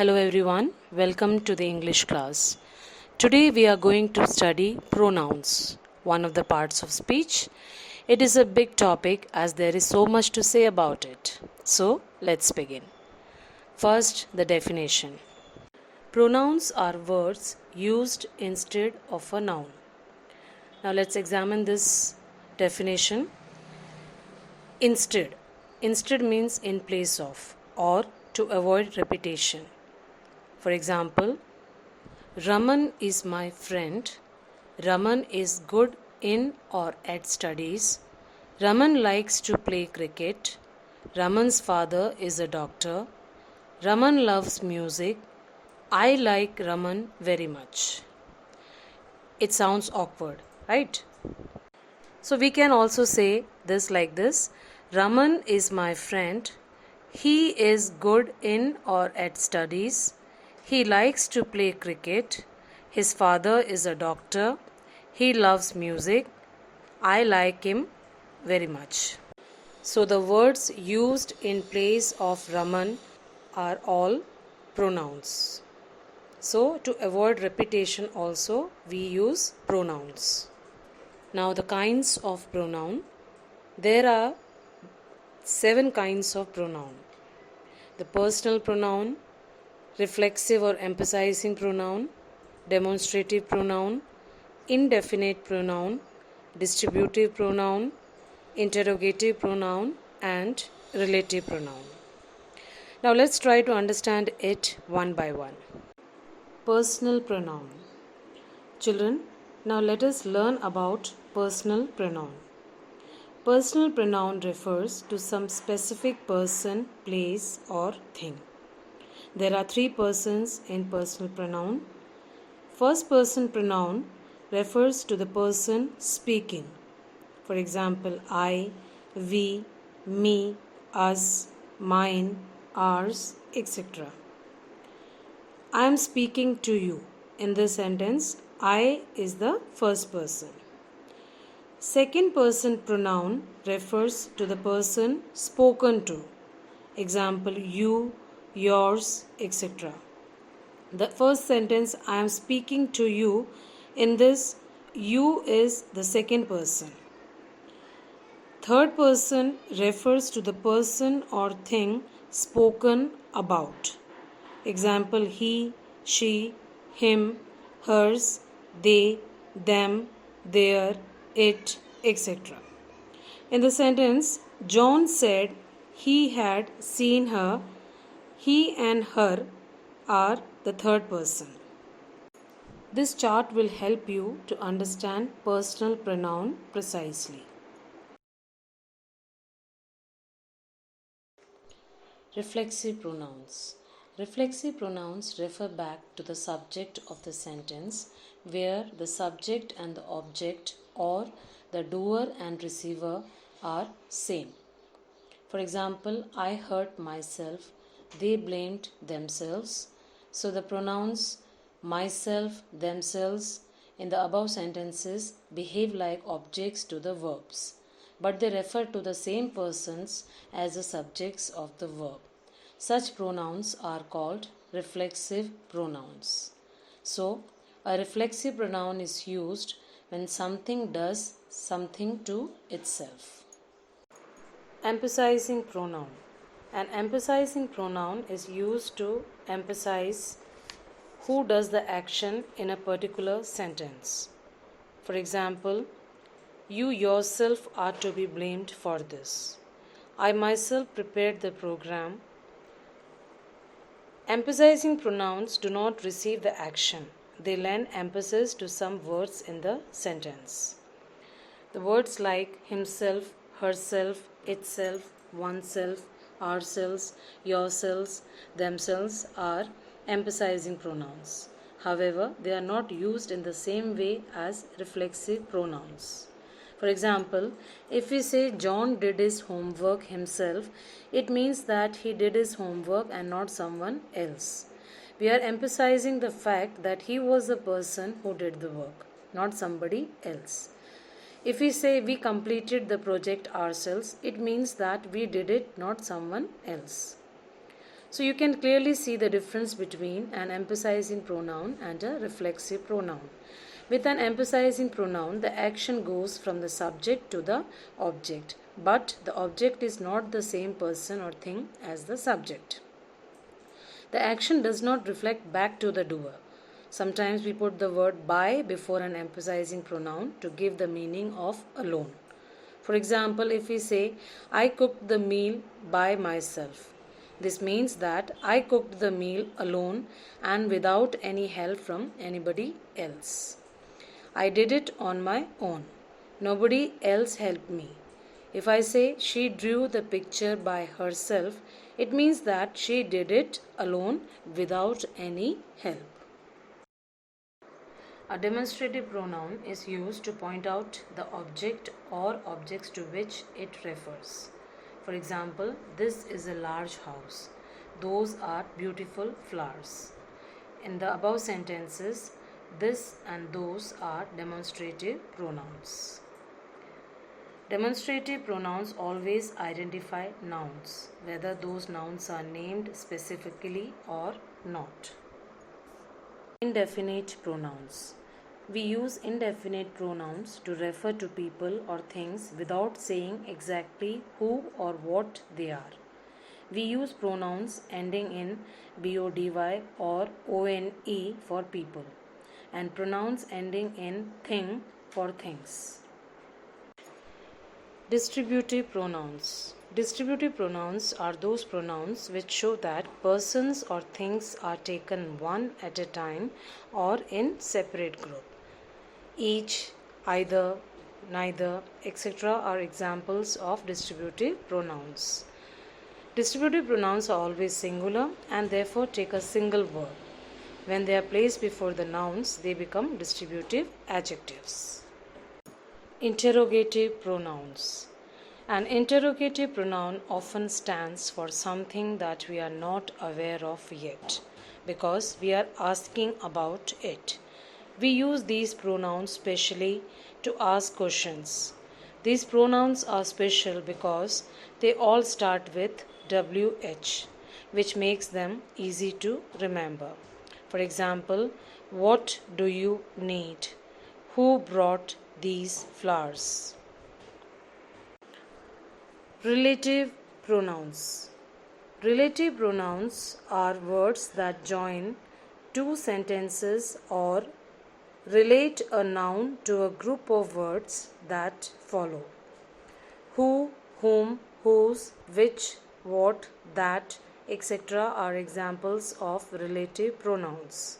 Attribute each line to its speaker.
Speaker 1: Hello everyone, welcome to the English class. Today we are going to study pronouns, one of the parts of speech. It is a big topic as there is so much to say about it. So let's begin. First, the definition. Pronouns are words used instead of a noun. Now let's examine this definition. Instead. Instead means in place of or to avoid repetition. For example, Raman is my friend. Raman is good in or at studies. Raman likes to play cricket. Raman's father is a doctor. Raman loves music. I like Raman very much. It sounds awkward, right? So we can also say this like this. Raman is my friend. He is good in or at studies. He likes to play cricket. His father is a doctor. He loves music. I like him very much. So the words used in place of Raman are all pronouns. So to avoid repetition also we use pronouns. Now the kinds of pronoun. There are 7 kinds of pronoun. The personal pronoun, reflexive or emphasizing pronoun, demonstrative pronoun, indefinite pronoun, distributive pronoun, interrogative pronoun, and relative pronoun. Now let's try to understand it one by one. Personal pronoun. Children, now let us learn about personal pronoun. Personal pronoun refers to some specific person, place, or thing. There are 3 persons in personal pronoun. First person pronoun refers to the person speaking. For example, I, we, me, us, mine, ours, etc. I am speaking to you. In this sentence, I is the first person. Second person pronoun refers to the person spoken to. Example, you, yours, etc. The first sentence, I am speaking to you. In this, you is the second person. Third person refers to the person or thing spoken about. Example, he, she, him, hers, they, them, their, it, etc. In the sentence, John said he had seen her. He and her are the third person. This chart will help you to understand personal pronoun precisely. Reflexive pronouns. Reflexive pronouns refer back to the subject of the sentence where the subject and the object or the doer and receiver are same. For example, I hurt myself, they blamed themselves. So the pronouns myself, themselves in the above sentences behave like objects to the verbs, but they refer to the same persons as the subjects of the verb. Such pronouns are called reflexive pronouns. So, a reflexive pronoun is used when something does something to itself. Emphasizing pronoun. An emphasizing pronoun is used to emphasize who does the action in a particular sentence. For example, you yourself are to be blamed for this. I myself prepared the program. Emphasizing pronouns do not receive the action. They lend emphasis to some words in the sentence. The words like himself, herself, itself, oneself, ourselves, yourselves, themselves are emphasizing pronouns. However, they are not used in the same way as reflexive pronouns. For example, if we say John did his homework himself, it means that he did his homework and not someone else. We are emphasizing the fact that he was the person who did the work, not somebody else. If we say we completed the project ourselves, it means that we did it, not someone else. So you can clearly see the difference between an emphasizing pronoun and a reflexive pronoun. With an emphasizing pronoun, the action goes from the subject to the object, but the object is not the same person or thing as the subject. The action does not reflect back to the doer. Sometimes we put the word by before an emphasizing pronoun to give the meaning of alone. For example, if we say, I cooked the meal by myself, this means that I cooked the meal alone and without any help from anybody else. I did it on my own. Nobody else helped me. If I say she drew the picture by herself, it means that she did it alone without any help. A demonstrative pronoun is used to point out the object or objects to which it refers. For example, this is a large house. Those are beautiful flowers. In the above sentences, this and those are demonstrative pronouns. Demonstrative pronouns always identify nouns, whether those nouns are named specifically or not. Indefinite pronouns. We use indefinite pronouns to refer to people or things without saying exactly who or what they are. We use pronouns ending in body or one for people and pronouns ending in thing for things. Distributive pronouns. Distributive pronouns are those pronouns which show that persons or things are taken one at a time or in separate group. Each, either, neither, etc. are examples of distributive pronouns. Distributive pronouns are always singular and therefore take a single verb. When they are placed before the nouns, they become distributive adjectives. Interrogative pronouns. An interrogative pronoun often stands for something that we are not aware of yet because we are asking about it. We use these pronouns specially to ask questions. These pronouns are special because they all start with WH, which makes them easy to remember. For example, what do you need? Who brought these flowers? Relative pronouns. Relative pronouns are words that join two sentences or relate a noun to a group of words that follow. Who, whom, whose, which, what, that, etc. are examples of relative pronouns.